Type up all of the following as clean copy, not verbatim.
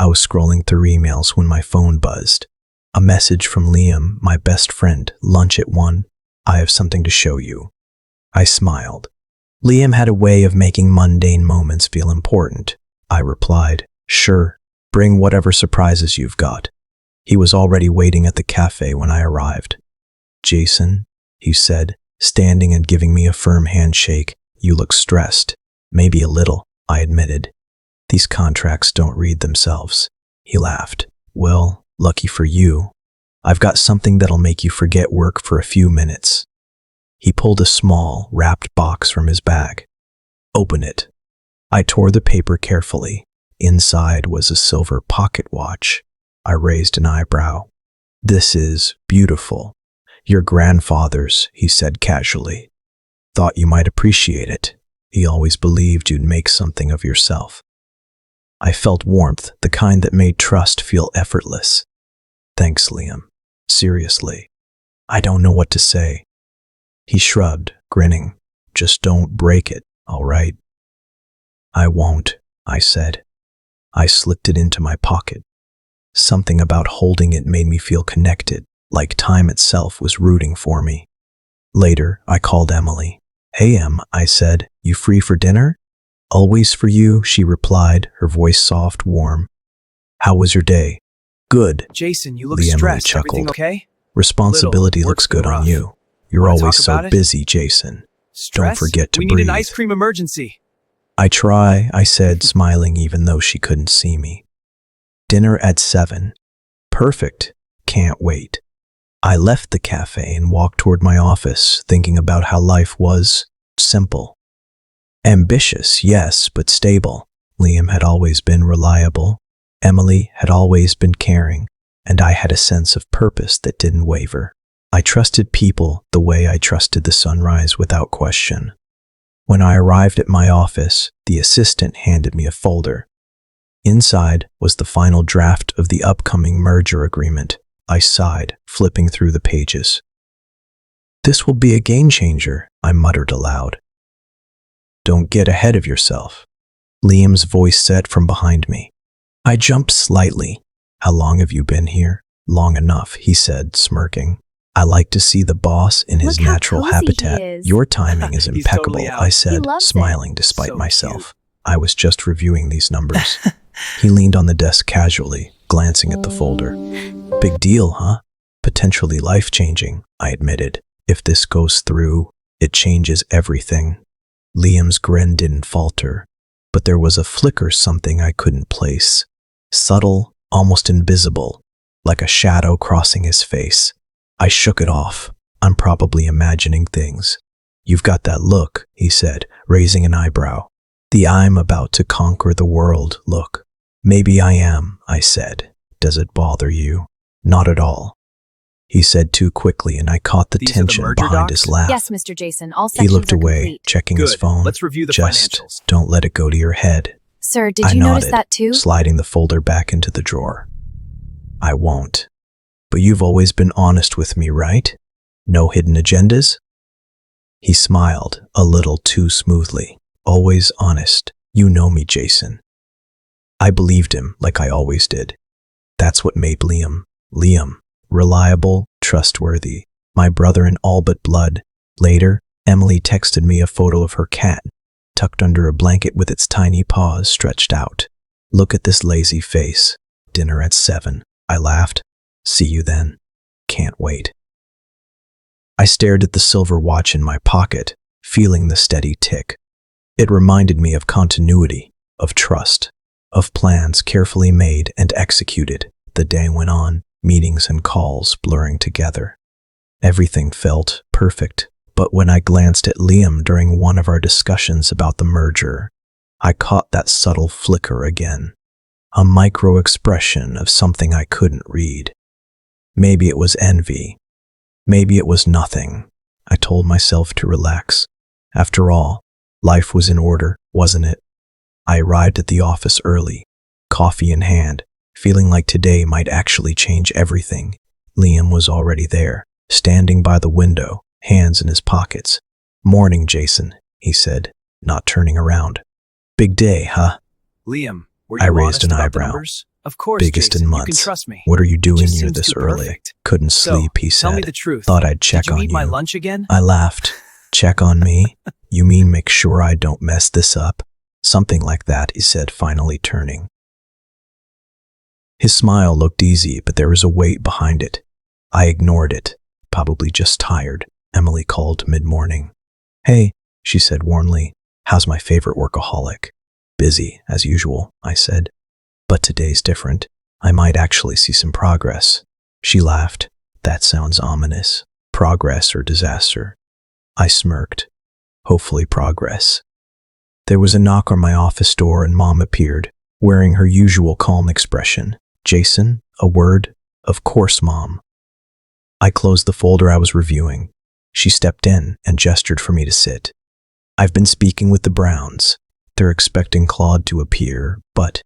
I was scrolling through emails when my phone buzzed. A message from Liam, my best friend, lunch at 1. I have something to show you. I smiled. Liam had a way of making mundane moments feel important. I replied, sure, bring whatever surprises you've got. He was already waiting at the cafe when I arrived. Jason, he said, standing and giving me a firm handshake, you look stressed. Maybe a little, I admitted. These contracts don't read themselves. He laughed. Well, lucky for you. I've got something that'll make you forget work for a few minutes. He pulled a small, wrapped box from his bag. Open it. I tore the paper carefully. Inside was a silver pocket watch. I raised an eyebrow. This is beautiful. Your grandfather's, he said casually. Thought you might appreciate it. He always believed you'd make something of yourself. I felt warmth, the kind that made trust feel effortless. Thanks, Liam. Seriously. I don't know what to say. He shrugged, grinning. Just don't break it, all right? I won't, I said. I slipped it into my pocket. Something about holding it made me feel connected, like time itself was rooting for me. Later, I called Emily. Hey, Em, I said, you free for dinner? Always for you, she replied, her voice soft, warm. How was your day? Good. Jason, you look Emily stressed. chuckled. Everything okay? Responsibility looks good on you. You're Wanna always talk so about it? busy, Jason. Stress? Don't forget to We breathe. need an ice cream emergency. I try, I said, smiling even though she couldn't see me. Dinner at 7. Perfect. Can't wait. I left the cafe and walked toward my office, thinking about how life was simple. Ambitious, yes, but stable. Liam had always been reliable. Emily had always been caring, and I had a sense of purpose that didn't waver. I trusted people the way I trusted the sunrise without question. When I arrived at my office, the assistant handed me a folder. Inside was the final draft of the upcoming merger agreement. I sighed, flipping through the pages. This will be a game changer, I muttered aloud. Don't get ahead of yourself. Liam's voice said from behind me. I jumped slightly. How long have you been here? Long enough, he said, smirking. I like to see the boss in his Look how natural cozy habitat. he is. Your timing is He's impeccable, totally out. I He said, loves it. smiling despite So myself. I was just reviewing these numbers. He leaned on the desk casually, glancing at the folder. Big deal, huh? Potentially life-changing, I admitted. If this goes through, it changes everything. Liam's grin didn't falter, but there was a flicker something I couldn't place. Subtle, almost invisible, like a shadow crossing his face. I shook it off. I'm probably imagining things. You've got that look, he said, raising an eyebrow. The I'm about to conquer the world look. Maybe I am, I said. Does it bother you? Not at all. He said too quickly, and I caught the These are the tension merger behind docs? his laugh. Yes, Mr. Jason, all He sections looked are away, complete. checking his Good. phone. Let's review the Just financials. don't let it go to your head. Sir, did I you notice nodded, that too? sliding the folder back into the drawer. I won't. But you've always been honest with me, right? No hidden agendas? He smiled, a little too smoothly. Always honest. You know me, Jason. I believed him, like I always did. That's what made Liam. Reliable, trustworthy. My brother in all but blood. Later, Emily texted me a photo of her cat, tucked under a blanket with its tiny paws stretched out. Look at this lazy face. Dinner at 7. I laughed. See you then. Can't wait. I stared at the silver watch in my pocket, feeling the steady tick. It reminded me of continuity, of trust, of plans carefully made and executed. The day went on, meetings and calls blurring together. Everything felt perfect, but when I glanced at Liam during one of our discussions about the merger, I caught that subtle flicker again, a micro-expression of something I couldn't read. Maybe it was envy. Maybe it was nothing. I told myself to relax. After all, life was in order, wasn't it? I arrived at the office early, coffee in hand, feeling like today might actually change everything. Liam was already there, standing by the window, hands in his pockets. Morning, Jason, he said, not turning around. Big day, huh? Liam, were you I raised honest an about the eyebrow. numbers? Of course, Biggest Jason, in you can months. trust me. What are you doing just here seems this too early? perfect. Couldn't So, sleep, he tell me said. the truth. Thought I'd check Did you on eat you. my lunch again? I laughed. Check on me? You mean make sure I don't mess this up? Something like that, he said, finally turning. His smile looked easy, but there was a weight behind it. I ignored it, probably just tired. Emily called mid-morning. Hey, she said warmly. How's my favorite workaholic? Busy, as usual, I said. But today's different. I might actually see some progress. She laughed. That sounds ominous. Progress or disaster? I smirked. Hopefully progress. There was a knock on my office door and Mom appeared, wearing her usual calm expression. Jason, a word? Of course, Mom. I closed the folder I was reviewing. She stepped in and gestured for me to sit. I've been speaking with the Browns. They're expecting Claude to appear, but...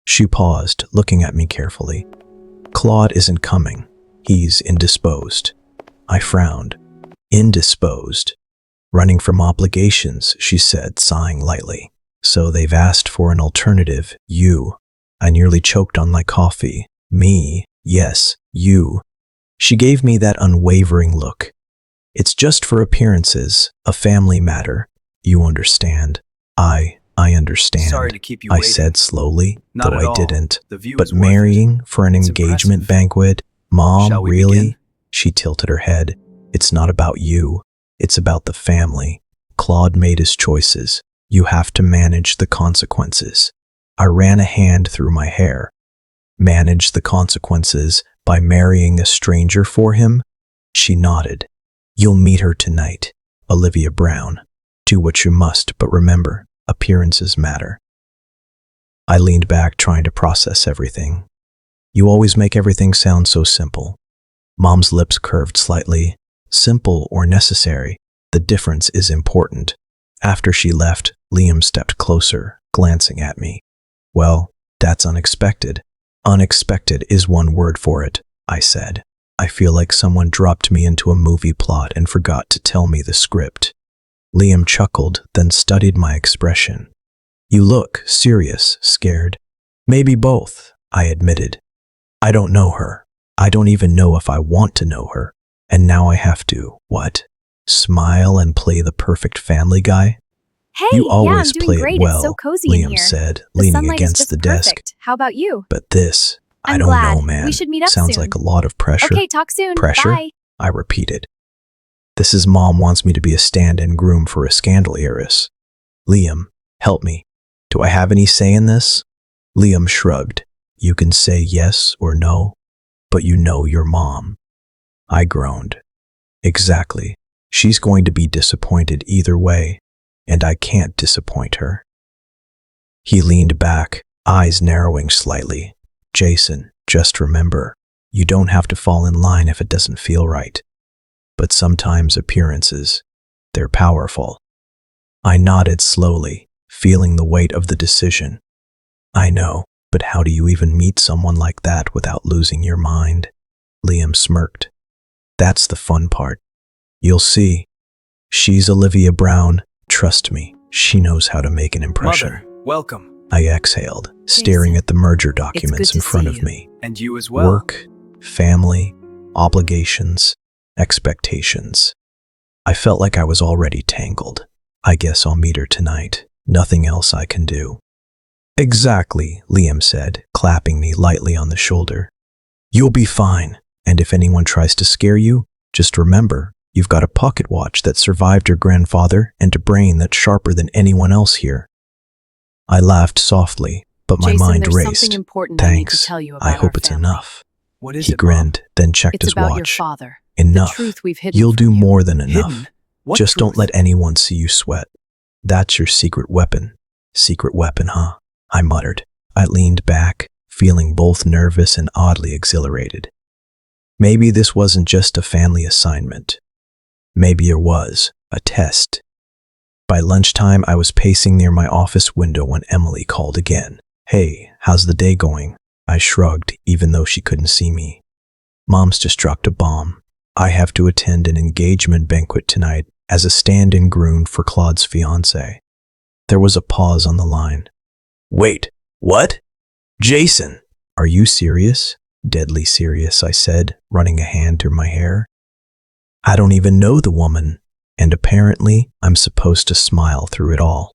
She paused, looking at me carefully. Claude isn't coming. He's indisposed. I frowned. Indisposed? Running from obligations, she said, sighing lightly. So they've asked for an alternative, you. I nearly choked on my coffee. Me? Yes, you. She gave me that unwavering look. It's just for appearances, a family matter. You understand. I understand. Sorry to keep you I waiting. said slowly, Not though at I all. didn't. The view But is worth marrying for an It's engagement impressive. banquet? Mom, Shall we really? begin? She tilted her head. It's not about you. It's about the family. Claude made his choices. You have to manage the consequences. I ran a hand through my hair. Manage the consequences by marrying a stranger for him? She nodded. You'll meet her tonight, Olivia Brown. Do what you must, but remember, appearances matter. I leaned back, trying to process everything. You always make everything sound so simple. Mom's lips curved slightly. Simple or necessary, the difference is important. After she left, Liam stepped closer, glancing at me. Well, that's unexpected. Unexpected is one word for it, I said. I feel like someone dropped me into a movie plot and forgot to tell me the script. Liam chuckled, then studied my expression. You look serious, scared. Maybe both, I admitted. I don't know her. I don't even know if I want to know her. And now I have to, what? Smile and play the perfect family guy? Hey, You always I'm doing play great. it well, It's so cozy in Liam here. said, The leaning sunlight is against just the desk. perfect. How about you? But this, I I'm don't glad. know, man. We should meet up Sounds soon. like a lot of pressure. Okay, talk soon. Pressure? Bye. I repeated. This is Mom wants me to be a stand-in groom for a scandal heiress. Liam, help me. Do I have any say in this? Liam shrugged. You can say yes or no, but you know your mom. I groaned. Exactly. She's going to be disappointed either way, and I can't disappoint her. He leaned back, eyes narrowing slightly. Jason, just remember, you don't have to fall in line if it doesn't feel right. But sometimes appearances, they're powerful. I nodded slowly, feeling the weight of the decision. I know, but how do you even meet someone like that without losing your mind? Liam smirked. That's the fun part. You'll see. She's Olivia Brown. Trust me, she knows how to make an impression. Mother, welcome. I exhaled, staring at the merger It's documents good in to front see of you. me. And you as well. Work, family, obligations, expectations. I felt like I was already tangled. I guess I'll meet her tonight. Nothing else I can do. Exactly, Liam said, clapping me lightly on the shoulder. You'll be fine, and if anyone tries to scare you, just remember, you've got a pocket watch that survived your grandfather and a brain that's sharper than anyone else here. I laughed softly, but my Jason, mind there's raced. something important I need to Thanks. tell you about I hope our it's family. enough. What is He it, grinned, then checked It's his about your watch. father. Enough. The truth we've hidden You'll from do you. more than Mom? enough. Hidden? What Just don't truth? let anyone see you sweat. That's your secret weapon. Secret weapon, huh? I muttered. I leaned back, feeling both nervous and oddly exhilarated. Maybe this wasn't just a family assignment. Maybe it was a test. By lunchtime, I was pacing near my office window when Emily called again. Hey, how's the day going? I shrugged, even though she couldn't see me. Mom's just dropped a bomb. I have to attend an engagement banquet tonight as a stand-in groom for Claude's fiancée. There was a pause on the line. Wait, what? Jason, Are you serious? Deadly serious, I said, running a hand through my hair. I don't even know the woman, and apparently I'm supposed to smile through it all.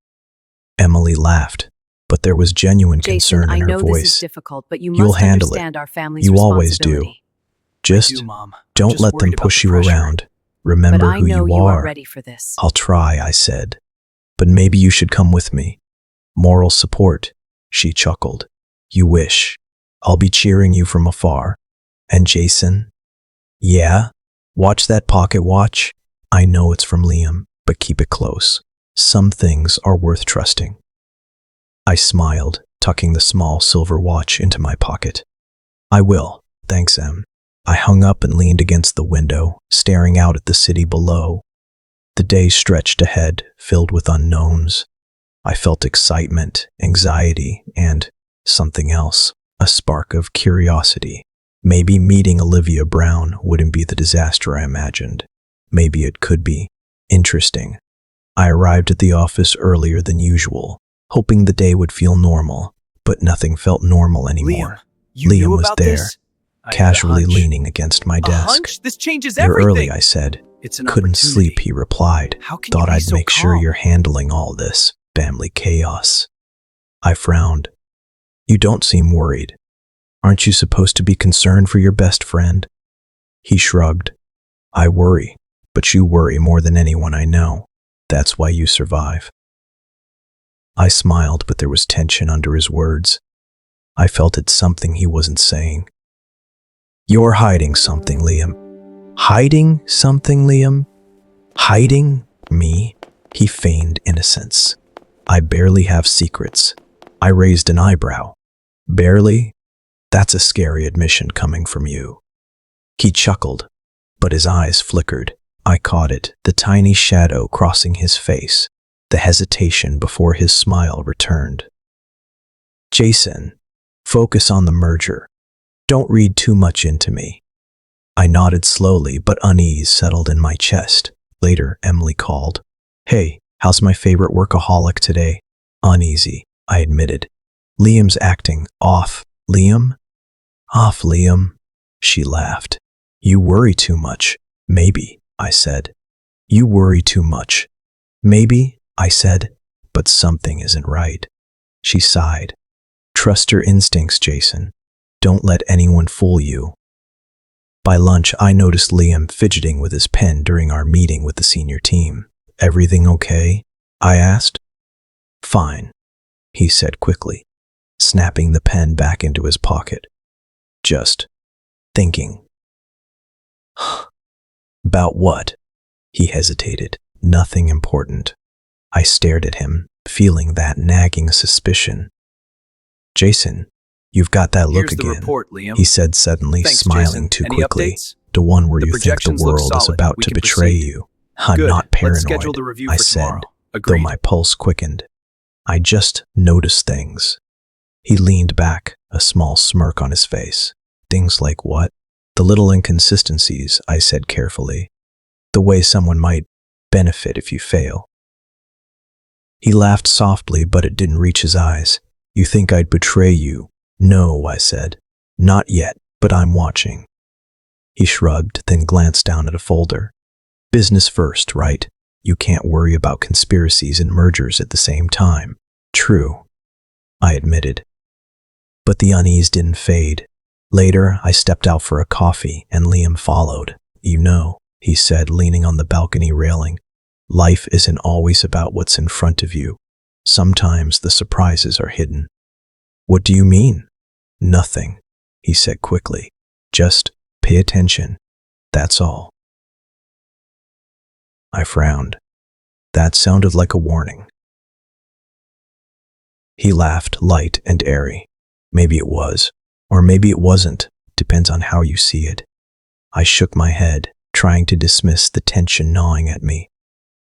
Emily laughed, but there was genuine Jason, concern I in her know this is voice. difficult, but you You'll must handle it. understand our family's You always do. responsibility. Just Mom. I'm don't just let them worried about push the you pressure. around. But Remember I who know you you are. are ready for this. I'll try, I said. But maybe you should come with me. Moral support, she chuckled. You wish. I'll be cheering you from afar. And Jason? Yeah? Watch that pocket watch. I know it's from Liam, but keep it close. Some things are worth trusting. I smiled, tucking the small silver watch into my pocket. I will, thanks, Em. I hung up and leaned against the window, staring out at the city below. The day stretched ahead, filled with unknowns. I felt excitement, anxiety, and something else, a spark of curiosity. Maybe meeting Olivia Brown wouldn't be the disaster I imagined. Maybe it could be. Interesting. I arrived at the office earlier than usual, hoping the day would feel normal, but nothing felt normal anymore. You Liam knew was about there, this? I had a casually hunch. leaning against my A desk. hunch? This changes You're everything. early, I said. It's an Couldn't opportunity. sleep, he replied. How can Thought you be I'd so make sure calm? you're handling all this family chaos. I frowned. You don't seem worried. Aren't you supposed to be concerned for your best friend? He shrugged. I worry, but you worry more than anyone I know. That's why you survive. I smiled, but there was tension under his words. I felt it's something he wasn't saying. You're hiding something, Liam. Hiding something, Liam? Hiding me? He feigned innocence. I barely have secrets. I raised an eyebrow. Barely? That's a scary admission coming from you. He chuckled, but his eyes flickered. I caught it, the tiny shadow crossing his face, the hesitation before his smile returned. Jason, focus on the merger. Don't read too much into me. I nodded slowly, but unease settled in my chest. Later, Emily called. Hey, how's my favorite workaholic today? Uneasy, I admitted. Liam's acting off. Liam? Off, Liam. She laughed. You worry too much. Maybe, I said. You worry too much. Maybe, I said, but something isn't right. She sighed. Trust your instincts, Jason. Don't let anyone fool you. By lunch, I noticed Liam fidgeting with his pen during our meeting with the senior team. Everything okay? I asked. Fine, he said quickly, snapping the pen back into his pocket. Just thinking. About what? He hesitated. Nothing important. I stared at him, feeling that nagging suspicion. Jason, you've got that look Here's the again, report, Liam. he said suddenly, Thanks, smiling Jason. too Any quickly. updates? The one where The you think the projections look world is solid. about We to can betray proceed. you. I'm Good. not paranoid, Let's schedule the review I for said, tomorrow. though Agreed. my pulse quickened. I just noticed things. He leaned back, a small smirk on his face. Things like what? The little inconsistencies, I said carefully. The way someone might benefit if you fail. He laughed softly, but it didn't reach his eyes. You think I'd betray you? No, I said. Not yet, but I'm watching. He shrugged, then glanced down at a folder. Business first, right? You can't worry about conspiracies and mergers at the same time. True, I admitted. But the unease didn't fade. Later, I stepped out for a coffee, and Liam followed. You know, he said, leaning on the balcony railing, life isn't always about what's in front of you. Sometimes the surprises are hidden. What do you mean? Nothing, he said quickly. Just pay attention. That's all. I frowned. That sounded like a warning. He laughed, light and airy. Maybe it was, or maybe it wasn't. Depends on how you see it. I shook my head, trying to dismiss the tension gnawing at me.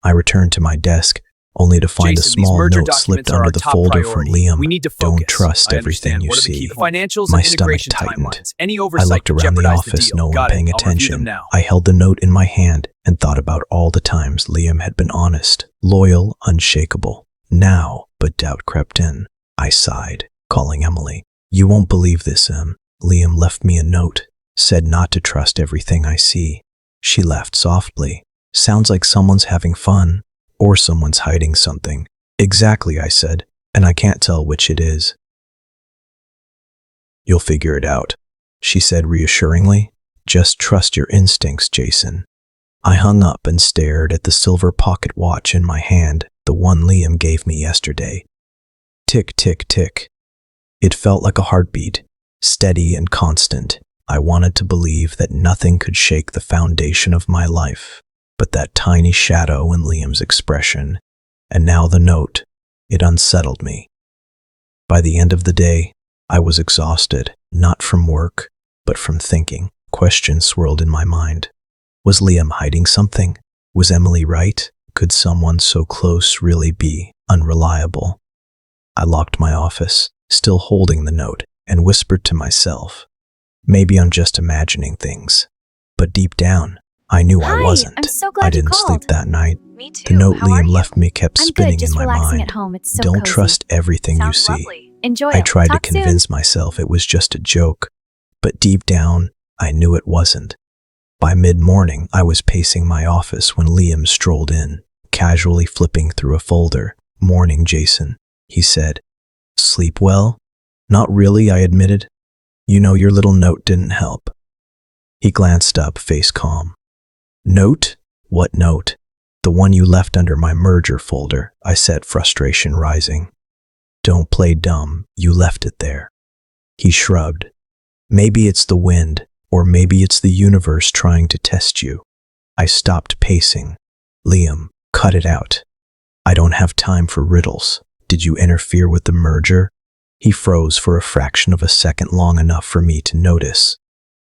I returned to my desk, only to find Jason, a small these merger note slipped documents are under our the top folder priority. from Liam. We need to focus. Don't trust I everything understand. you What are the see. key financials My and stomach integration tightened. timelines? Any I oversight looked could around the jeopardize office, the deal. no one Got paying it. I'll review them attention. now. I held the note in my hand and thought about all the times Liam had been honest, loyal, unshakable. Now, but doubt crept in. I sighed, calling Emily. You won't believe this, Liam left me a note, said not to trust everything I see. She laughed softly. Sounds like someone's having fun, or someone's hiding something. Exactly, I said, and I can't tell which it is. You'll figure it out, she said reassuringly. Just trust your instincts, Jason. I hung up and stared at the silver pocket watch in my hand, the one Liam gave me yesterday. Tick, tick, tick. It felt like a heartbeat, steady and constant. I wanted to believe that nothing could shake the foundation of my life, but that tiny shadow in Liam's expression, and now the note, it unsettled me. By the end of the day, I was exhausted, not from work, but from thinking. Questions swirled in my mind. Was Liam hiding something? Was Emily right? Could someone so close really be unreliable? I locked my office, still holding the note, and whispered to myself, maybe I'm just imagining things. But deep down, I knew I wasn't. I'm so glad I didn't you sleep called. that night. Me too. The note How are Liam you? left me kept I'm spinning good, just in my relaxing mind. at home. It's so Don't cozy. trust everything you Sounds see. lovely. Enjoy I it. tried to Talk soon. convince myself it was just a joke, but deep down, I knew it wasn't. By mid-morning, I was pacing my office when Liam strolled in, casually flipping through a folder. Morning, Jason, he said. Sleep well? Not really, I admitted. You know, your little note didn't help. He glanced up, face calm. Note? What note? The one you left under my merger folder, I said, frustration rising. Don't play dumb, you left it there. He shrugged. Maybe it's the wind, or maybe it's the universe trying to test you. I stopped pacing. Liam, cut it out. I don't have time for riddles. Did you interfere with the merger? He froze for a fraction of a second, long enough for me to notice.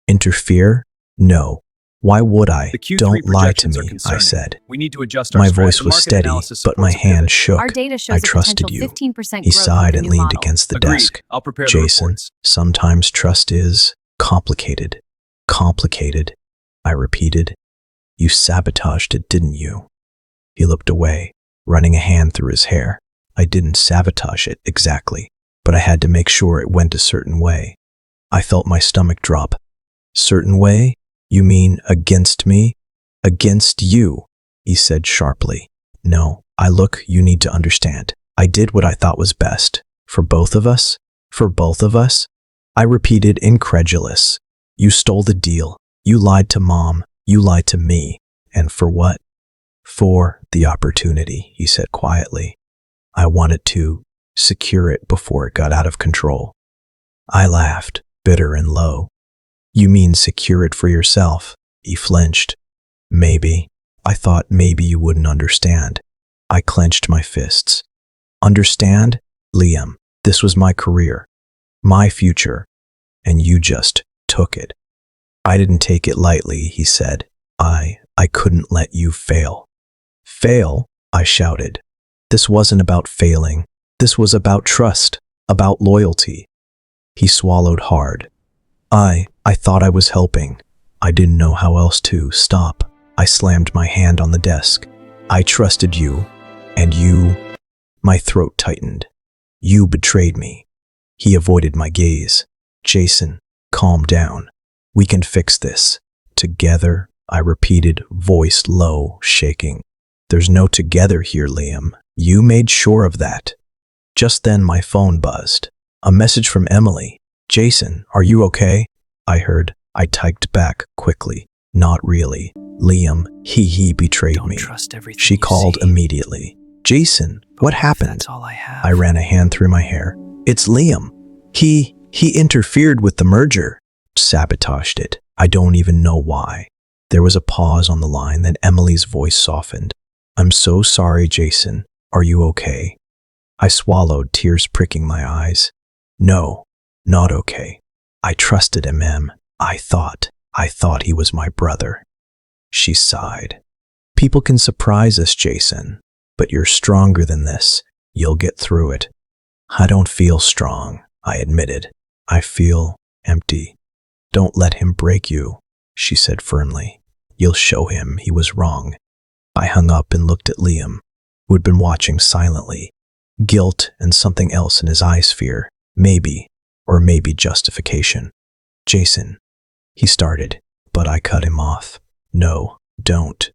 Interfere? No. Why would I? The Q3 Don't lie to projections are me, I concerning. said. We need to adjust our My strategy. voice was Market steady, analysis but my supports a hand pivot. shook. Our data I shows a trusted potential you. 15% He growth sighed with the and new leaned model. against the Agreed. desk. I'll prepare the Jason, reports. sometimes trust is complicated. Complicated, I repeated. You sabotaged it, didn't you? He looked away, running a hand through his hair. I didn't sabotage it exactly, but I had to make sure it went a certain way. I felt my stomach drop. Certain way? You mean against me? Against you, he said sharply. No, you need to understand. I did what I thought was best. For both of us? For both of us? I repeated, incredulous. You stole the deal. You lied to Mom. You lied to me. And for what? For the opportunity, he said quietly. I wanted to secure it before it got out of control. I laughed, bitter and low. You mean secure it for yourself? He flinched. Maybe. I thought maybe you wouldn't understand. I clenched my fists. Understand? Liam, this was my career, my future, and you just took it. I didn't take it lightly, he said. I couldn't let you fail. Fail? I shouted. This wasn't about failing. This was about trust, about loyalty. He swallowed hard. I thought I was helping. I didn't know how else to stop. I slammed my hand on the desk. I trusted you, and you... My throat tightened. You betrayed me. He avoided my gaze. Jason, calm down. We can fix this. Together, I repeated, voice low, shaking. There's no together here, Liam. You made sure of that. Just then my phone buzzed. A message from Emily. Jason, are you okay? I heard. I typed back quickly. Not really. Liam, he betrayed Don't me. trust everything She you called see. immediately. Jason, what happened? That's all I have. I ran a hand through my hair. It's Liam. He interfered with the merger. Sabotaged it. I don't even know why. There was a pause on the line, then Emily's voice softened. I'm so sorry, Jason. Are you okay? I swallowed, tears pricking my eyes. No, not okay. I trusted him, Em. I thought he was my brother. She sighed. People can surprise us, Jason, but you're stronger than this. You'll get through it. I don't feel strong, I admitted. I feel empty. Don't let him break you, she said firmly. You'll show him he was wrong. I hung up and looked at Liam, who had been watching silently. Guilt and something else in his eye sphere. Maybe or maybe justification. Jason, he started, but I cut him off. No, don't.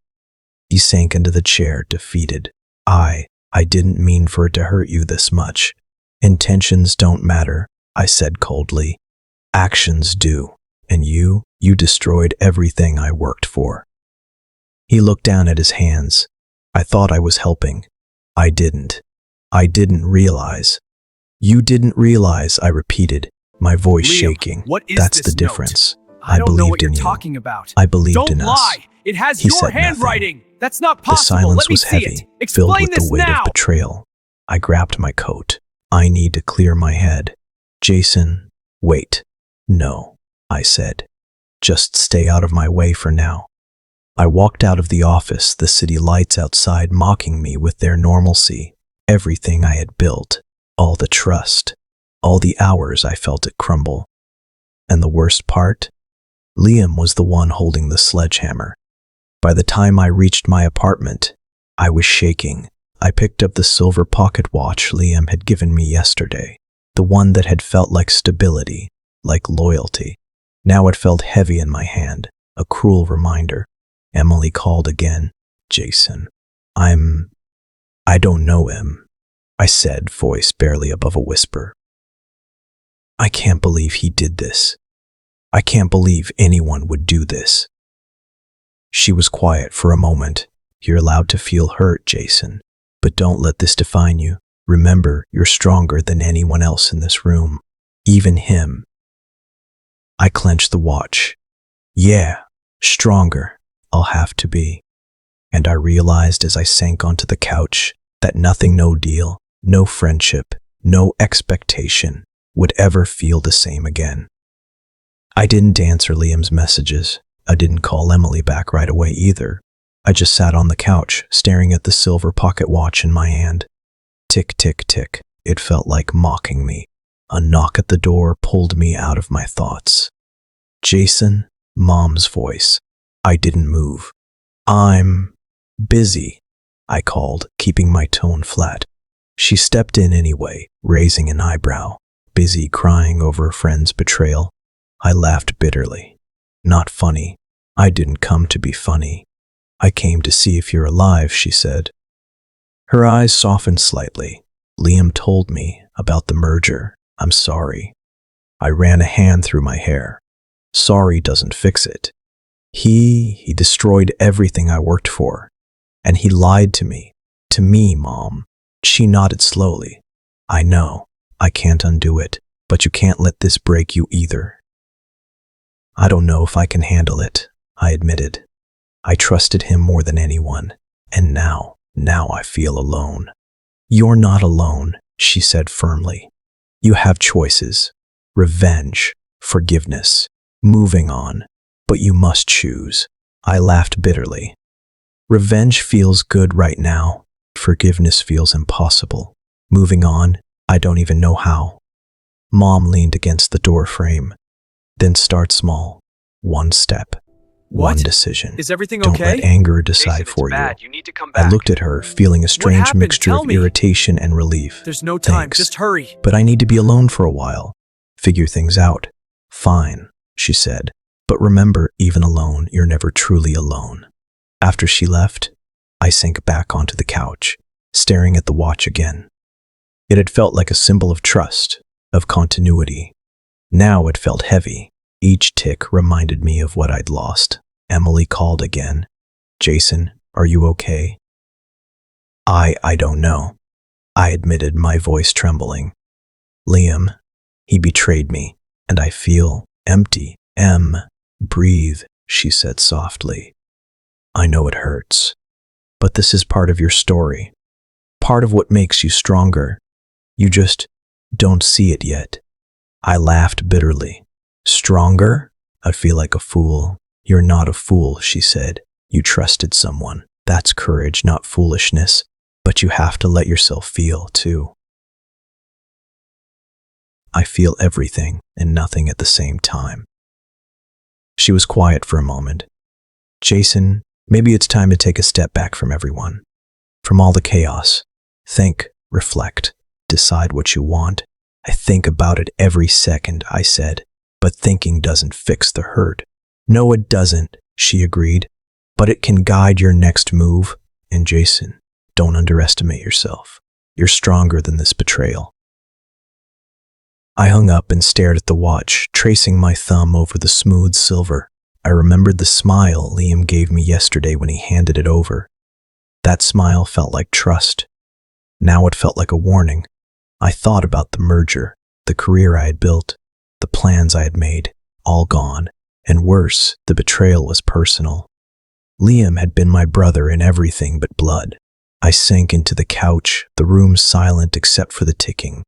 He sank into the chair, defeated. I didn't mean for it to hurt you this much. Intentions don't matter, I said coldly. Actions do. And you destroyed everything I worked for. He looked down at his hands. I thought I was helping. I didn't. I didn't realize. You didn't realize, I repeated, my voice Liam, shaking. what is That's this the note? difference. I don't know what believed you're in you. talking about. I believed Don't in us. lie. It has He your said nothing. handwriting. That's not The possible. silence Let me was see heavy, it. filled Explain with the this weight now. of betrayal. I grabbed my coat. I need to clear my head. Jason, wait. No, I said. Just stay out of my way for now. I walked out of the office, the city lights outside mocking me with their normalcy. Everything I had built, all the trust, all the hours I felt it crumble. And the worst part? Liam was the one holding the sledgehammer. By the time I reached my apartment, I was shaking. I picked up the silver pocket watch Liam had given me yesterday, the one that had felt like stability, like loyalty. Now it felt heavy in my hand, a cruel reminder. Emily called again. Jason, I don't know him, I said, voice barely above a whisper. I can't believe he did this. I can't believe anyone would do this. She was quiet for a moment. You're allowed to feel hurt, Jason, but don't let this define you. Remember, you're stronger than anyone else in this room, even him. I clenched the watch. Yeah, stronger, I'll have to be. And I realized as I sank onto the couch that nothing, no deal, no friendship, no expectation would ever feel the same again. I didn't answer Liam's messages. I didn't call Emily back right away either. I just sat on the couch, staring at the silver pocket watch in my hand. Tick, tick, tick. It felt like mocking me. A knock at the door pulled me out of my thoughts. Jason, Mom's voice. I didn't move. I'm busy, I called, keeping my tone flat. She stepped in anyway, raising an eyebrow. Busy crying over a friend's betrayal. I laughed bitterly. Not funny. I didn't come to be funny. I came to see if you're alive, she said. Her eyes softened slightly. Liam told me about the merger. I'm sorry. I ran a hand through my hair. Sorry doesn't fix it. He destroyed everything I worked for. And he lied to me. To me, Mom. She nodded slowly. I know. I can't undo it. But you can't let this break you either. I don't know if I can handle it, I admitted. I trusted him more than anyone. And now I feel alone. You're not alone, she said firmly. You have choices. Revenge, forgiveness, moving on. But you must choose. I laughed bitterly. Revenge feels good right now. Forgiveness feels impossible. Moving on, I don't even know how. Mom leaned against the door frame. Then start small. One step. What? One decision. Is everything Don't okay? let anger decide Jason, it's for bad. you. You need to come back. I looked at her, feeling a strange happened? mixture Tell of me. irritation and relief. There's no time. Thanks. Just hurry. But I need to be alone for a while. Figure things out. Fine, she said. But remember, even alone, you're never truly alone. After she left, I sank back onto the couch, staring at the watch again. It had felt like a symbol of trust, of continuity. Now it felt heavy. Each tick reminded me of what I'd lost. Emily called again. Jason, are you okay? I don't know, I admitted, my voice trembling. Liam, he betrayed me, and I feel empty. Breathe, she said softly. I know it hurts, but this is part of your story, part of what makes you stronger. You just don't see it yet. I laughed bitterly. Stronger? I feel like a fool. You're not a fool, she said. You trusted someone. That's courage, not foolishness. But you have to let yourself feel, too. I feel everything and nothing at the same time. She was quiet for a moment. Jason, maybe it's time to take a step back from everyone. From all the chaos. Think, reflect, decide what you want. I think about it every second, I said, but thinking doesn't fix the hurt. No, it doesn't, she agreed, but it can guide your next move. And Jason, don't underestimate yourself. You're stronger than this betrayal. I hung up and stared at the watch, tracing my thumb over the smooth silver. I remembered the smile Liam gave me yesterday when he handed it over. That smile felt like trust. Now it felt like a warning. I thought about the merger, the career I had built, the plans I had made, all gone. And worse, the betrayal was personal. Liam had been my brother in everything but blood. I sank into the couch, the room silent except for the ticking.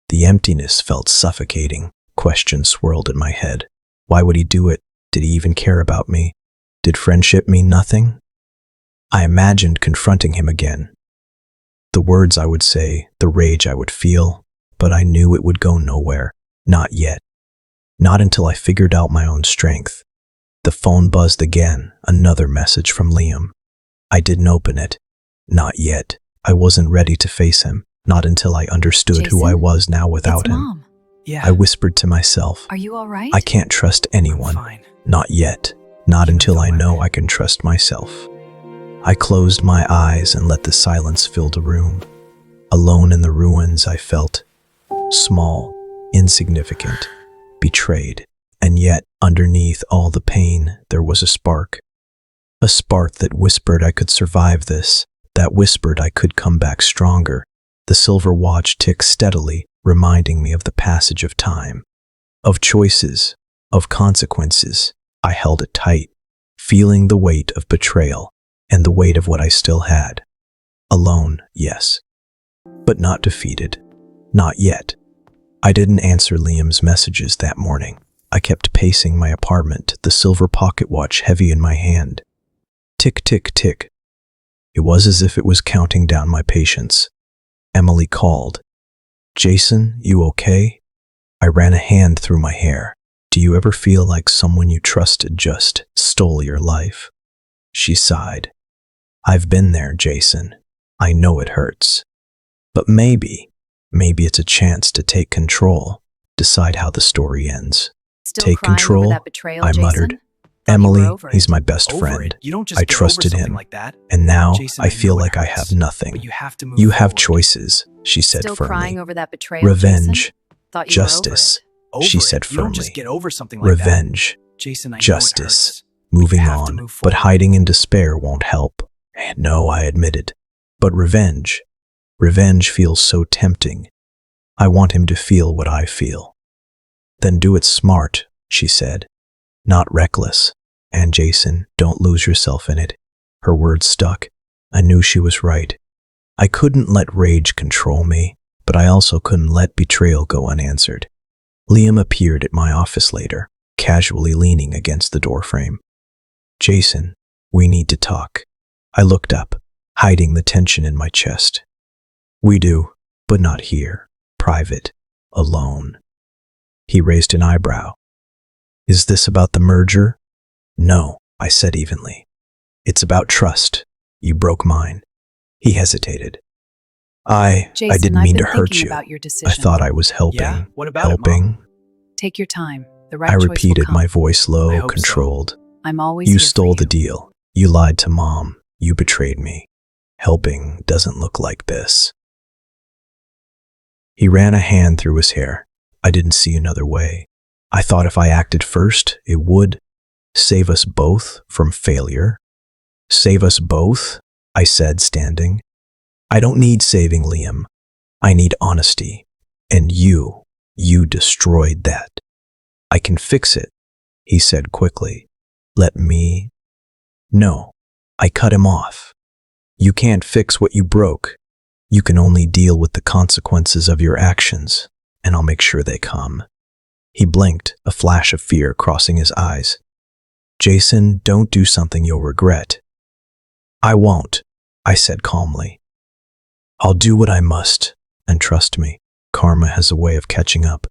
The emptiness felt suffocating. Questions swirled in my head. Why would he do it? Did he even care about me? Did friendship mean nothing? I imagined confronting him again. The words I would say, the rage I would feel, but I knew it would go nowhere. Not yet. Not until I figured out my own strength. The phone buzzed again, another message from Liam. I didn't open it. Not yet. I wasn't ready to face him, not until I understood who I was now without it's him. Mom. Yeah. I whispered to myself, Are you all right? I can't trust anyone. Fine. Not yet. Not Even until though I I- know I can trust myself. I closed my eyes and let the silence fill the room. Alone in the ruins, I felt small, insignificant, betrayed. And yet, underneath all the pain, there was a spark. A spark that whispered I could survive this, that whispered I could come back stronger. The silver watch ticked steadily, reminding me of the passage of time, of choices, of consequences. I held it tight, feeling the weight of betrayal and the weight of what I still had. Alone, yes, but not defeated. Not yet. I didn't answer Liam's messages that morning. I kept pacing my apartment, the silver pocket watch heavy in my hand. Tick, tick, tick. It was as if it was counting down my patience. Emily called. Jason, you okay? I ran a hand through my hair. Do you ever feel like someone you trusted just stole your life? She sighed. I've been there, Jason. I know it hurts. But maybe it's a chance to take control, decide how the story ends. Still Take crying over control, that betrayal, I Jason? muttered. Thought you Emily, were over he's it. my best Over friend. it. You don't just I get over trusted something him. like that. And now Jason, I I feel know it like I hurts, have nothing. But you have to move You have forward. choices, she said Still firmly. crying over that betrayal, Revenge, Jason? Thought you were over justice, it. she Over said it. You don't just firmly. get over something like that. Revenge, Jason, I know it justice, hurts. moving have to on, move but forward. hiding in despair won't help. No, I admitted. But revenge feels so tempting. I want him to feel what I feel. Then do it smart, she said, not reckless. And Jason, don't lose yourself in it. Her words stuck. I knew she was right. I couldn't let rage control me, but I also couldn't let betrayal go unanswered. Liam appeared at my office later, casually leaning against the doorframe. Jason, we need to talk. I looked up, hiding the tension in my chest. We do, but not here. Private. Alone. He raised an eyebrow. Is this about the merger? No, I said evenly. It's about trust. You broke mine. He hesitated. I Jason, didn't I've mean been to hurt thinking you. about your decision. I thought I was helping. Yeah? What about it, Mom? Helping. Take your time. The right I choice will repeated, come. my voice I low, hope so. controlled. I'm always You here for stole the you. deal. You lied to Mom. You betrayed me. Helping doesn't look like this. He ran a hand through his hair. I didn't see another way. I thought if I acted first, it would save us both from failure. Save us both, I said, standing. I don't need saving, Liam. I need honesty. And you destroyed that. I can fix it, he said quickly. Let me? No, I cut him off. You can't fix what you broke. You can only deal with the consequences of your actions, and I'll make sure they come. He blinked, a flash of fear crossing his eyes. Jason, don't do something you'll regret. I won't, I said calmly. I'll do what I must, and trust me, karma has a way of catching up.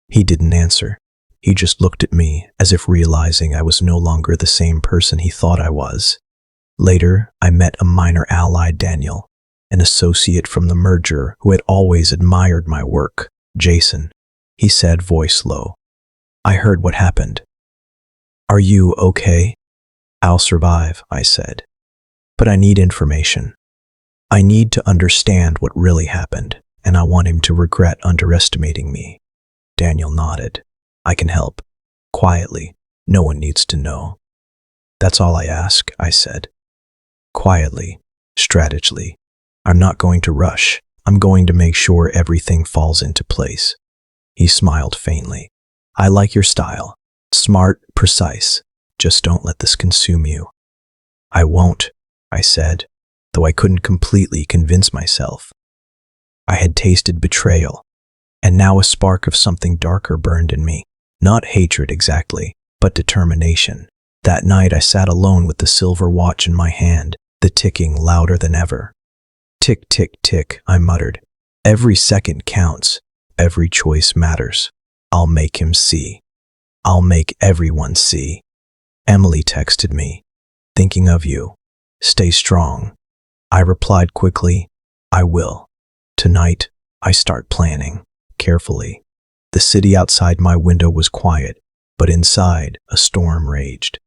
He didn't answer. He just looked at me, as if realizing I was no longer the same person he thought I was. Later, I met a minor ally, Daniel, an associate from the merger who had always admired my work, Jason, he said, voice low. I heard what happened. Are you okay? I'll survive, I said. But I need information. I need to understand what really happened, and I want him to regret underestimating me. Daniel nodded. I can help. Quietly. No one needs to know. That's all I ask, I said. Quietly, strategically. I'm not going to rush. I'm going to make sure everything falls into place. He smiled faintly. I like your style. Smart, precise. Just don't let this consume you. I won't, I said, though I couldn't completely convince myself. I had tasted betrayal, and now a spark of something darker burned in me. Not hatred exactly, but determination. That night I sat alone with the silver watch in my hand, the ticking louder than ever. Tick, tick, tick, I muttered. Every second counts. Every choice matters. I'll make him see. I'll make everyone see. Emily texted me. Thinking of you. Stay strong. I replied quickly, I will. Tonight, I start planning, carefully. The city outside my window was quiet, but inside, a storm raged.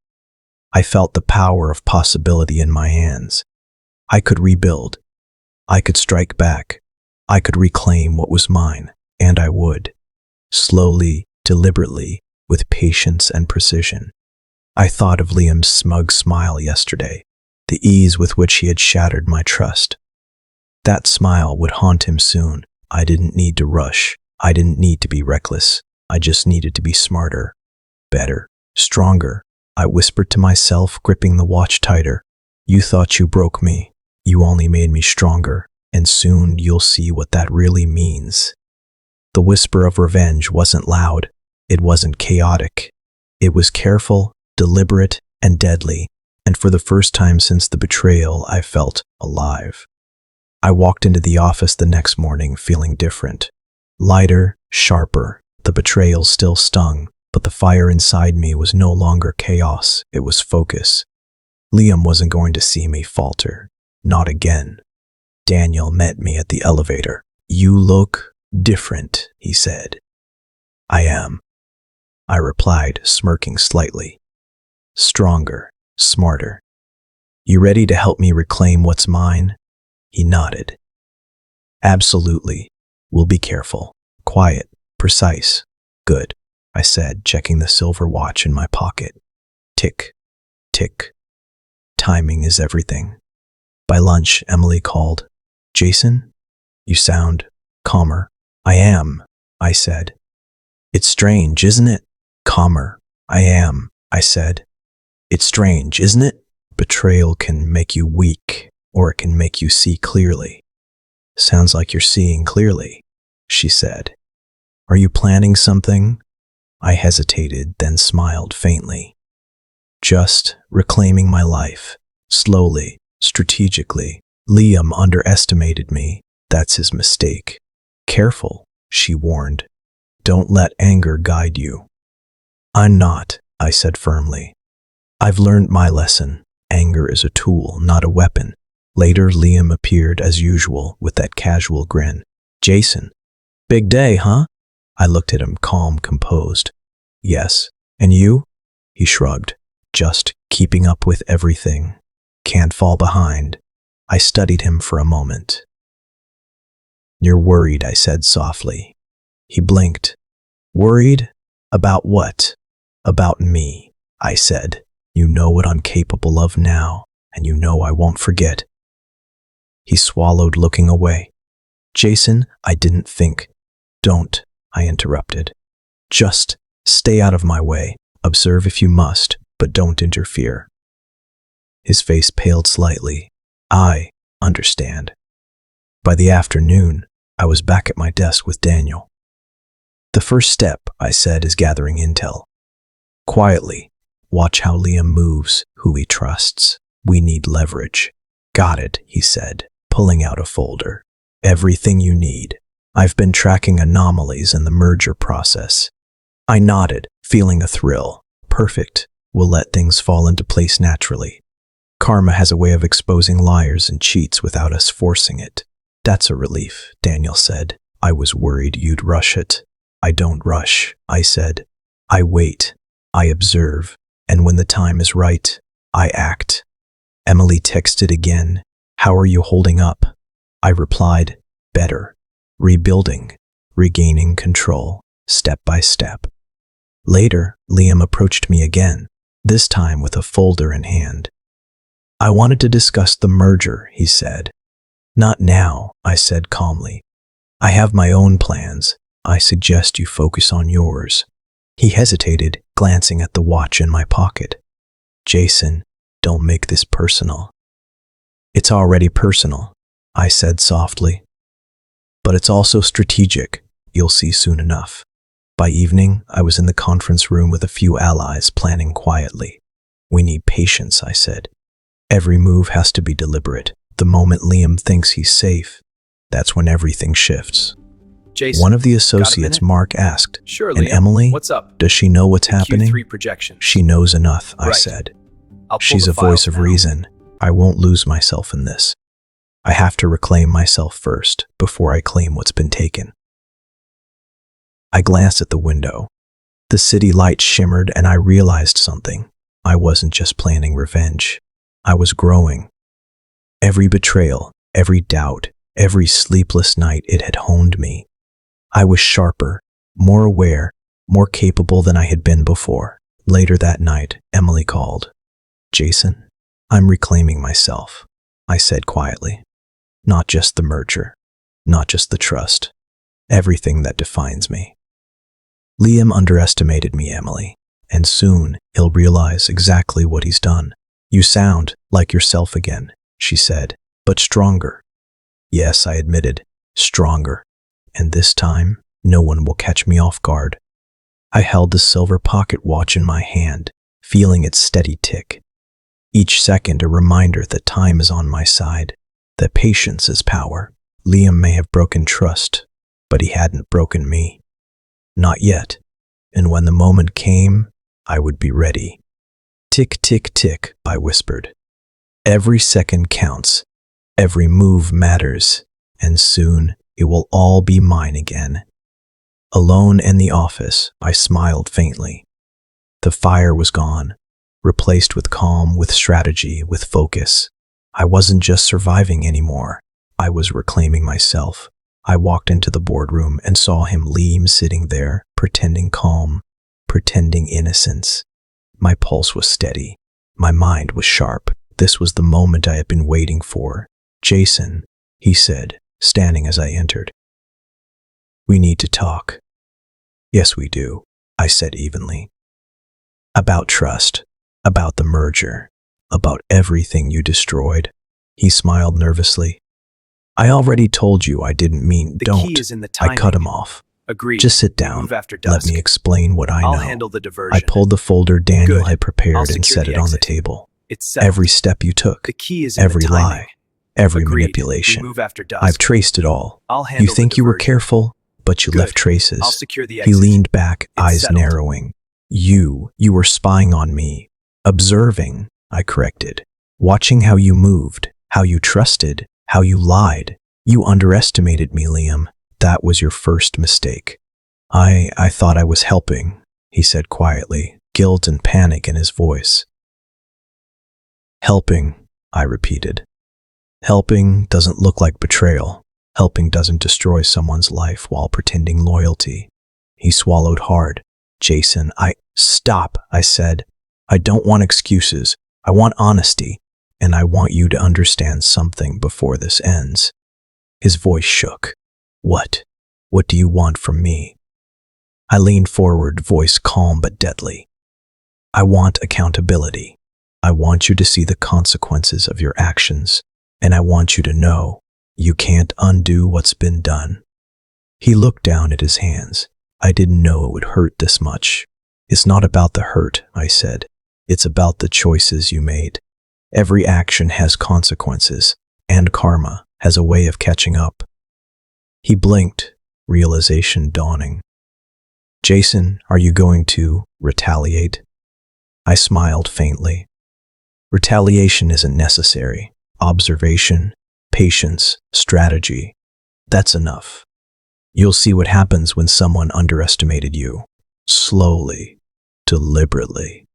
I felt the power of possibility in my hands. I could rebuild. I could strike back. I could reclaim what was mine, and I would. Slowly, deliberately, with patience and precision. I thought of Liam's smug smile yesterday, the ease with which he had shattered my trust. That smile would haunt him soon. I didn't need to rush. I didn't need to be reckless. I just needed to be smarter, better, stronger. I whispered to myself, gripping the watch tighter. You thought you broke me. You only made me stronger, and soon you'll see what that really means. The whisper of revenge wasn't loud. It wasn't chaotic. It was careful, deliberate, and deadly, and for the first time since the betrayal, I felt alive. I walked into the office the next morning feeling different. Lighter, sharper. The betrayal still stung, but the fire inside me was no longer chaos, it was focus. Liam wasn't going to see me falter. Not again. Daniel met me at the elevator. You look different, he said. I am. I replied, smirking slightly. Stronger, smarter. You ready to help me reclaim what's mine? He nodded. Absolutely. We'll be careful. Quiet. Precise. Good, I said, checking the silver watch in my pocket. Tick. Tick. Timing is everything. By lunch, Emily called. Jason? You sound calmer. I am, I said. It's strange, isn't it? Calmer. I am, I said. It's strange, isn't it? Betrayal can make you weak, or it can make you see clearly. Sounds like you're seeing clearly, she said. Are you planning something? I hesitated, then smiled faintly. Just reclaiming my life, slowly, strategically. Liam underestimated me. That's his mistake. Careful, she warned. Don't let anger guide you. I'm not, I said firmly. I've learned my lesson. Anger is a tool, not a weapon. Later, Liam appeared as usual with that casual grin. Jason, big day, huh? I looked at him, calm, composed. Yes. And you? He shrugged. Just keeping up with everything. Can't fall behind. I studied him for a moment. You're worried, I said softly. He blinked. Worried? About what? About me, I said. You know what I'm capable of now, and you know I won't forget. He swallowed, looking away. Jason, I didn't think. Don't, I interrupted. Just stay out of my way. Observe if you must, but don't interfere. His face paled slightly. I understand. By the afternoon, I was back at my desk with Daniel. The first step, I said, is gathering intel. Quietly, watch how Liam moves, who he trusts. We need leverage. Got it, he said, pulling out a folder. Everything you need. I've been tracking anomalies in the merger process. I nodded, feeling a thrill. Perfect. We'll let things fall into place naturally. Karma has a way of exposing liars and cheats without us forcing it. That's a relief, Daniel said. I was worried you'd rush it. I don't rush, I said. I wait. I observe. And when the time is right, I act. Emily texted again. How are you holding up? I replied, better. Rebuilding. Regaining control. Step by step. Later, Liam approached me again, this time with a folder in hand. I wanted to discuss the merger, he said. Not now, I said calmly. I have my own plans. I suggest you focus on yours. He hesitated, glancing at the watch in my pocket. Jason, don't make this personal. It's already personal, I said softly. But it's also strategic. You'll see soon enough. By evening, I was in the conference room with a few allies, planning quietly. We need patience, I said. Every move has to be deliberate. The moment Liam thinks he's safe, that's when everything shifts. Jason, One of the got a associates, minute? Mark, asked, Sure, and Liam. Emily, What's up? does she know what's The happening? Q3 projection. She knows enough, I Right. said. I'll pull She's the a voice files of now. reason. I won't lose myself in this. I have to reclaim myself first before I claim what's been taken. I glanced at the window. The city lights shimmered and I realized something. I wasn't just planning revenge. I was growing. Every betrayal, every doubt, every sleepless night, it had honed me. I was sharper, more aware, more capable than I had been before. Later that night, Emily called. Jason, I'm reclaiming myself, I said quietly. Not just the merger, not just the trust, everything that defines me. Liam underestimated me, Emily, and soon he'll realize exactly what he's done. You sound like yourself again, she said, but stronger. Yes, I admitted, stronger. And this time, no one will catch me off guard. I held the silver pocket watch in my hand, feeling its steady tick. Each second a reminder that time is on my side, that patience is power. Liam may have broken trust, but he hadn't broken me. Not yet, and when the moment came, I would be ready. Tick, tick, tick, I whispered. Every second counts, every move matters, and soon it will all be mine again. Alone in the office, I smiled faintly. The fire was gone, replaced with calm, with strategy, with focus. I wasn't just surviving anymore. I was reclaiming myself. I walked into the boardroom and saw him, Liam, sitting there, pretending calm, pretending innocence. My pulse was steady. My mind was sharp. This was the moment I had been waiting for. Jason, he said, standing as I entered. We need to talk. Yes, we do, I said evenly. About trust, about the merger, about everything you destroyed. He smiled nervously. I already told you I didn't mean The don't. key is in the I timing. cut him off. Agreed. Just sit We down. move after Let dusk. me explain what I I'll know. handle the I diversion. pulled the folder Daniel Good. had prepared I'll and secure set the it on the exit. table. It's settled. Every step you took, The key is in every the timing. lie, every Agreed. manipulation. We move after dusk. I've traced it all. I'll handle You think the you were diversion. careful, but you Good. left traces. I'll secure the He exit. leaned back, It's eyes settled. narrowing. You were spying on me. Observing, I corrected. Watching how you moved, how you trusted, how you lied. You underestimated me, Liam. That was your first mistake. I thought I was helping, he said quietly, guilt and panic in his voice. Helping, I repeated. Helping doesn't look like betrayal. Helping doesn't destroy someone's life while pretending loyalty. He swallowed hard. Jason, Stop, I said. I don't want excuses. I want honesty, and I want you to understand something before this ends. His voice shook. What? What do you want from me? I leaned forward, voice calm but deadly. I want accountability. I want you to see the consequences of your actions, and I want you to know you can't undo what's been done. He looked down at his hands. I didn't know it would hurt this much. It's not about the hurt, I said. It's about the choices you made. Every action has consequences, and karma has a way of catching up. He blinked, realization dawning. Jason, are you going to retaliate? I smiled faintly. Retaliation isn't necessary. Observation, patience, strategy. That's enough. You'll see what happens when someone underestimated you. Slowly, deliberately.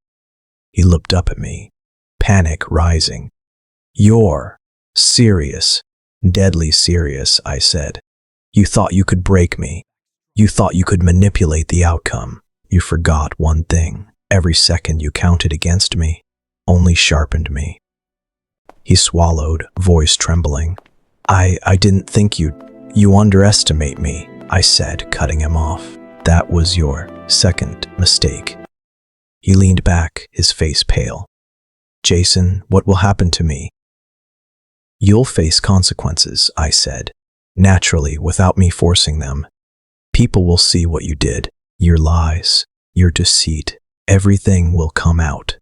He looked up at me, panic rising. You're serious, deadly serious, I said. You thought you could break me. You thought you could manipulate the outcome. You forgot one thing. Every second you counted against me only sharpened me. He swallowed, voice trembling. I didn't think you underestimate me, I said, cutting him off. That was your second mistake. He leaned back, his face pale. Jason, what will happen to me? You'll face consequences, I said, naturally, without me forcing them. People will see what you did, your lies, your deceit. Everything will come out,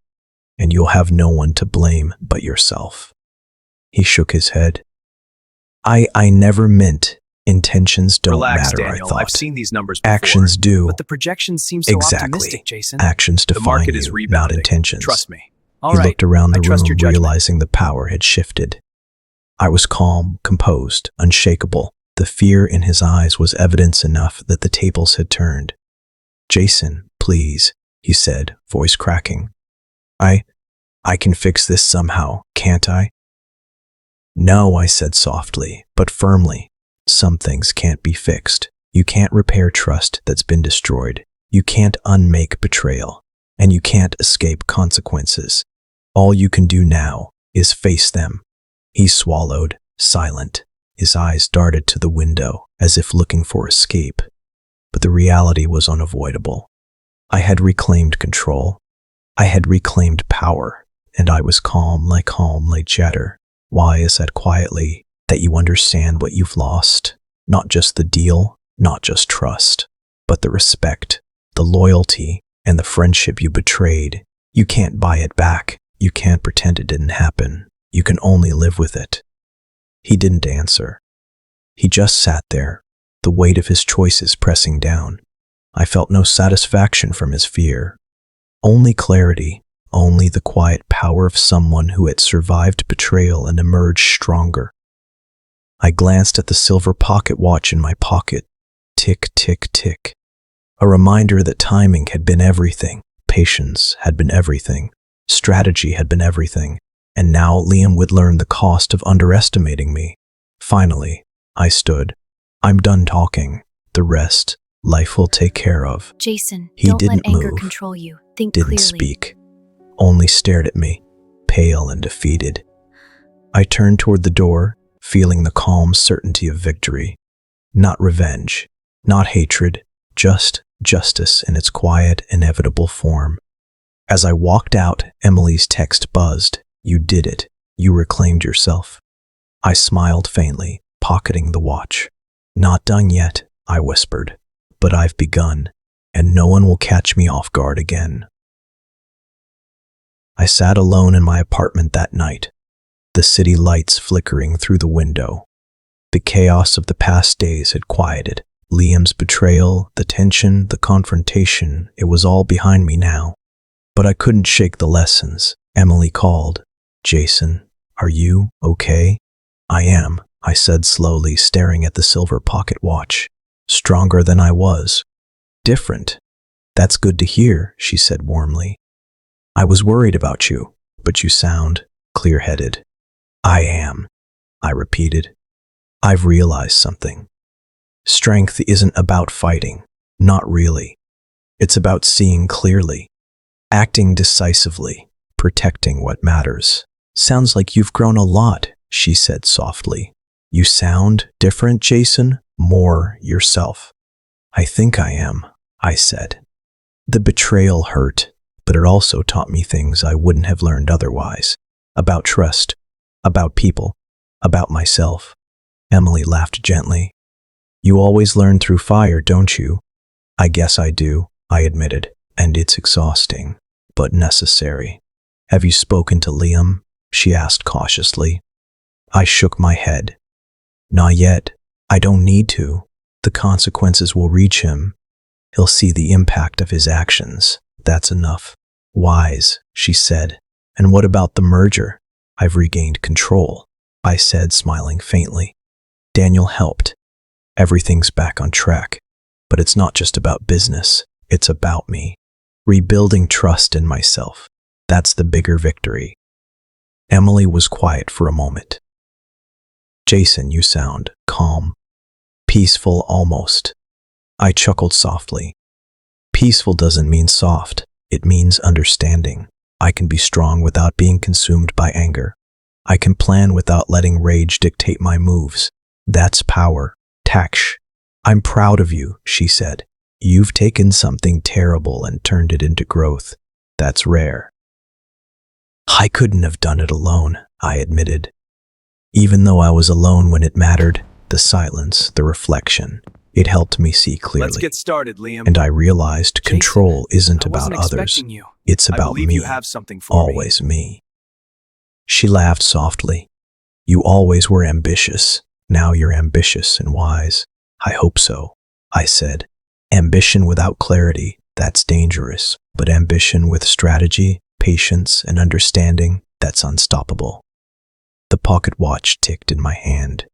and you'll have no one to blame but yourself. He shook his head. I never meant intentions don't Relax, matter, Daniel. I thought. I've seen these numbers before. Actions do. But the projections seem so optimistic, Jason. Actions The define market is you, not rebounding. intentions. Trust me. All He right. looked around the I trust your room, judgment. realizing the power had shifted. I was calm, composed, unshakable. The fear in his eyes was evidence enough that the tables had turned. Jason, please, he said, voice cracking. I can fix this somehow, can't I? No, I said softly, but firmly. Some things can't be fixed. You can't repair trust that's been destroyed. You can't unmake betrayal. And you can't escape consequences. All you can do now is face them. He swallowed, silent. His eyes darted to the window, as if looking for escape. But the reality was unavoidable. I had reclaimed control. I had reclaimed power, and I was calm like chatter. Why is that quietly? That you understand what you've lost. Not just the deal, not just trust, but the respect, the loyalty, and the friendship you betrayed. You can't buy it back. You can't pretend it didn't happen. You can only live with it. He didn't answer. He just sat there, the weight of his choices pressing down. I felt no satisfaction from his fear. Only clarity, only the quiet power of someone who had survived betrayal and emerged stronger. I glanced at the silver pocket watch in my pocket. Tick, tick, tick. A reminder that timing had been everything. Patience had been everything. Strategy had been everything. And now Liam would learn the cost of underestimating me. Finally, I stood. I'm done talking. The rest, life will take care of. Jason, He don't let didn't anger move, control you. Think Didn't clearly. speak. Only stared at me, pale and defeated. I turned toward the door, feeling the calm certainty of victory. Not revenge, not hatred, just justice in its quiet, inevitable form. As I walked out, Emily's text buzzed. You did it. You reclaimed yourself. I smiled faintly, pocketing the watch. Not done yet, I whispered. But I've begun, and no one will catch me off guard again. I sat alone in my apartment that night, the city lights flickering through the window. The chaos of the past days had quieted. Liam's betrayal, the tension, the confrontation, it was all behind me now. But I couldn't shake the lessons. Emily called. Jason, are you okay? I am, I said slowly, staring at the silver pocket watch. Stronger than I was. Different. That's good to hear, she said warmly. I was worried about you, but you sound clear-headed. I am, I repeated. I've realized something. Strength isn't about fighting. Not really. It's about seeing clearly, acting decisively, protecting what matters. Sounds like you've grown a lot, she said softly. You sound different, Jason, more yourself. I think I am, I said. The betrayal hurt, but it also taught me things I wouldn't have learned otherwise. About trust, about people, about myself. Emily laughed gently. You always learn through fire, don't you? I guess I do, I admitted, and it's exhausting, but necessary. Have you spoken to Liam? She asked cautiously. I shook my head. Not yet. I don't need to. The consequences will reach him. He'll see the impact of his actions. That's enough. Wise, she said. And what about the merger? I've regained control, I said, smiling faintly. Daniel helped. Everything's back on track. But it's not just about business. It's about me. Rebuilding trust in myself. That's the bigger victory. Emily was quiet for a moment. Jason, you sound calm. Peaceful almost. I chuckled softly. Peaceful doesn't mean soft. It means understanding. I can be strong without being consumed by anger. I can plan without letting rage dictate my moves. That's power. Taksh. I'm proud of you, she said. You've taken something terrible and turned it into growth. That's rare. I couldn't have done it alone, I admitted. Even though I was alone when it mattered, the silence, the reflection, it helped me see clearly. Let's get started, Liam. And I realized Jason, control isn't I about wasn't others. expecting you. It's I about believe me. you have something for me. Always me. She laughed softly. You always were ambitious. Now you're ambitious and wise. I hope so, I said. Ambition without clarity, that's dangerous. But ambition with strategy, patience, and understanding, that's unstoppable. The pocket watch ticked in my hand.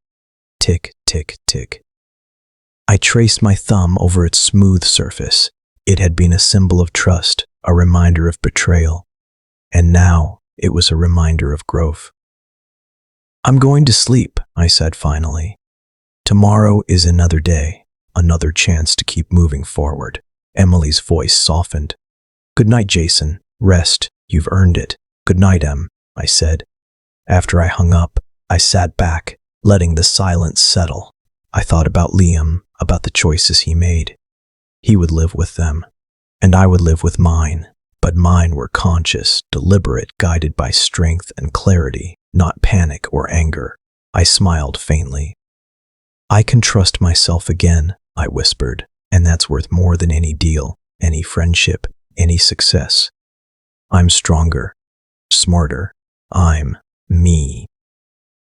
Tick, tick, tick. I traced my thumb over its smooth surface. It had been a symbol of trust, a reminder of betrayal. And now it was a reminder of growth. I'm going to sleep, I said finally. Tomorrow is another day, another chance to keep moving forward. Emily's voice softened. Good night, Jason. Rest. You've earned it. Good night, Em, I said. After I hung up, I sat back, letting the silence settle. I thought about Liam, about the choices he made. He would live with them, and I would live with mine. But mine were conscious, deliberate, guided by strength and clarity, not panic or anger. I smiled faintly. I can trust myself again, I whispered, and that's worth more than any deal, any friendship, any success. I'm stronger, smarter. I'm me.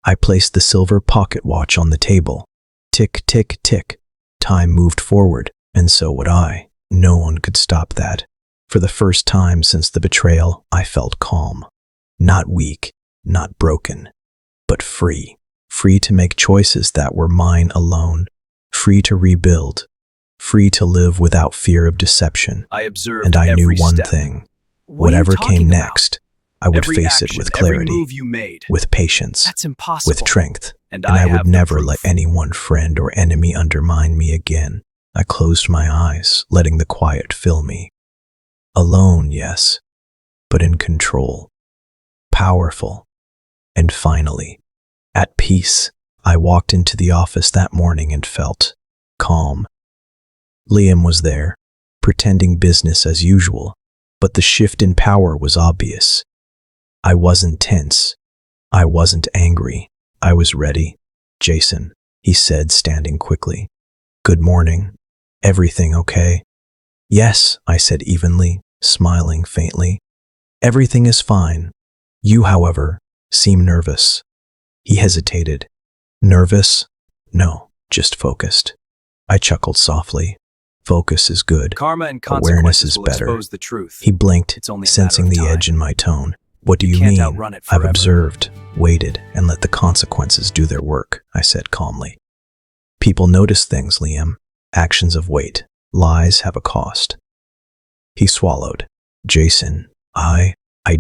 I placed the silver pocket watch on the table. Tick, tick, tick. Time moved forward, and so would I. No one could stop that. For the first time since the betrayal, I felt calm. Not weak, not broken, but free. Free to make choices that were mine alone. Free to rebuild. Free to live without fear of deception. I observed And I knew every one step. thing. What are you Whatever talking came about? next, I would Every face it action, with every clarity, move you made. with patience, That's impossible. with strength. And And I have would the never proof. let any one friend or enemy undermine me again. I closed my eyes, letting the quiet fill me. Alone, yes, but in control. Powerful. And finally, at peace. I walked into the office that morning and felt calm. Liam was there, pretending business as usual, but the shift in power was obvious. I wasn't tense. I wasn't angry. I was ready. Jason, he said, standing quickly. Good morning. Everything okay? Yes, I said evenly, smiling faintly. Everything is fine. You, however, seem nervous. He hesitated. Nervous? No, just focused. I chuckled softly. Focus is good. Karma and Awareness consequences is will better. expose the truth. He blinked, It's only a sensing matter the of time. edge in my tone. What do You you can't mean? outrun it I've forever. observed, waited, and let the consequences do their work, I said calmly. People notice things, Liam. Actions of weight. Lies have a cost. He swallowed. Jason, I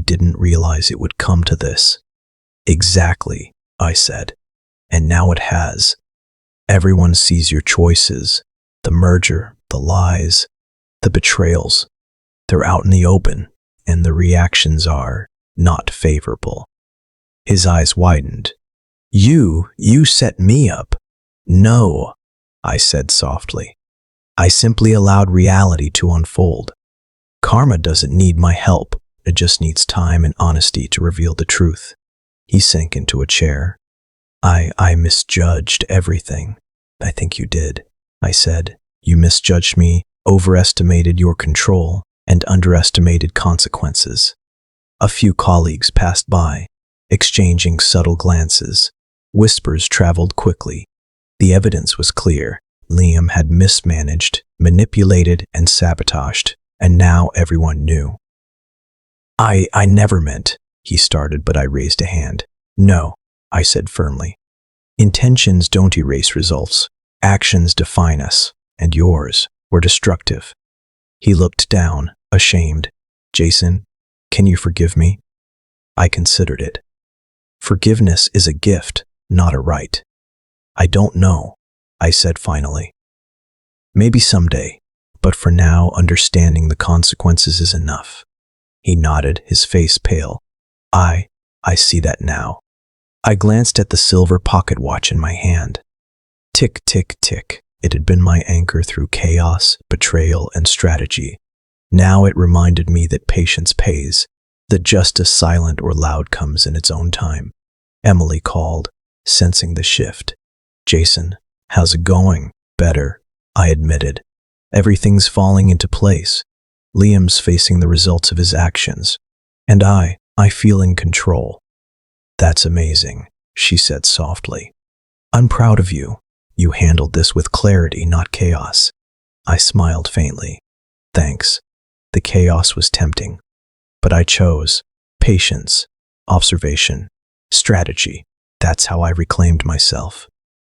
didn't realize it would come to this. Exactly, I said. And now it has. Everyone sees your choices. The merger, the lies, the betrayals. They're out in the open, and the reactions are not favorable. His eyes widened. You set me up. No, I said softly. I simply allowed reality to unfold. Karma doesn't need my help. It just needs time and honesty to reveal the truth. He sank into a chair. I misjudged everything. I think you did, I said. You misjudged me, overestimated your control, and underestimated consequences. A few colleagues passed by, exchanging subtle glances. Whispers traveled quickly. The evidence was clear. Liam had mismanaged, manipulated, and sabotaged, and now everyone knew. I never meant, he started, but I raised a hand. No, I said firmly. Intentions don't erase results. Actions define us, and yours were destructive. He looked down, ashamed. Jason, can you forgive me? I considered it. Forgiveness is a gift, not a right. I don't know, I said finally. Maybe someday, but for now, understanding the consequences is enough. He nodded, his face pale. I see that now. I glanced at the silver pocket watch in my hand. Tick, tick, tick. It had been my anchor through chaos, betrayal, and strategy. Now it reminded me that patience pays, that justice, silent or loud, comes in its own time. Emily called, sensing the shift. Jason, how's it going? Better, I admitted. Everything's falling into place. Liam's facing the results of his actions. And I feel in control. That's amazing, she said softly. I'm proud of you. You handled this with clarity, not chaos. I smiled faintly. Thanks. The chaos was tempting. But I chose patience, observation, strategy. That's how I reclaimed myself.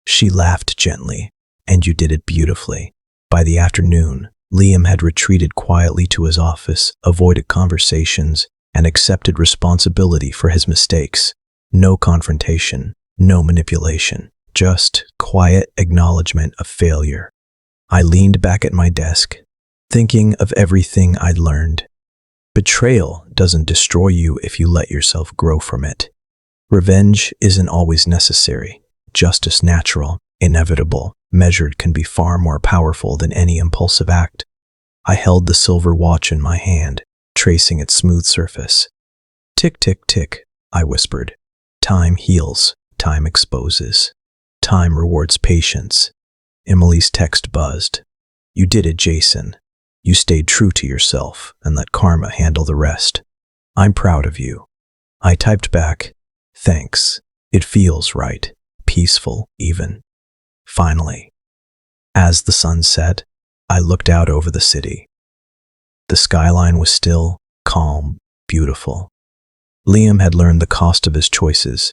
She laughed gently, and you did it beautifully. By the afternoon, Liam had retreated quietly to his office, avoided conversations, and accepted responsibility for his mistakes. No confrontation, no manipulation, just quiet acknowledgement of failure. I leaned back at my desk, thinking of everything I'd learned. Betrayal doesn't destroy you if you let yourself grow from it. Revenge isn't always necessary. Justice, natural, inevitable, measured, can be far more powerful than any impulsive act. I held the silver watch in my hand, tracing its smooth surface. Tick, tick, tick, I whispered. Time heals, time exposes. Time rewards patience. Emily's text buzzed. You did it, Jason. You stayed true to yourself and let karma handle the rest. I'm proud of you. I typed back, thanks. It feels right, peaceful even. Finally, as the sun set, I looked out over the city. The skyline was still, calm, beautiful. Liam had learned the cost of his choices.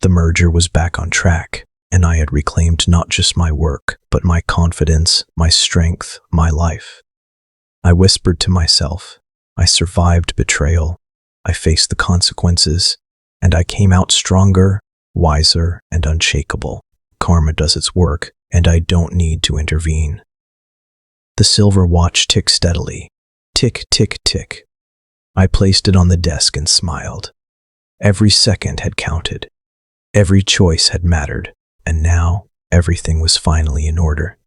The merger was back on track, and I had reclaimed not just my work, but my confidence, my strength, my life. I whispered to myself, I survived betrayal, I faced the consequences, and I came out stronger, wiser, and unshakable. Karma does its work, and I don't need to intervene. The silver watch ticked steadily. Tick, tick, tick. I placed it on the desk and smiled. Every second had counted. Every choice had mattered, and now everything was finally in order.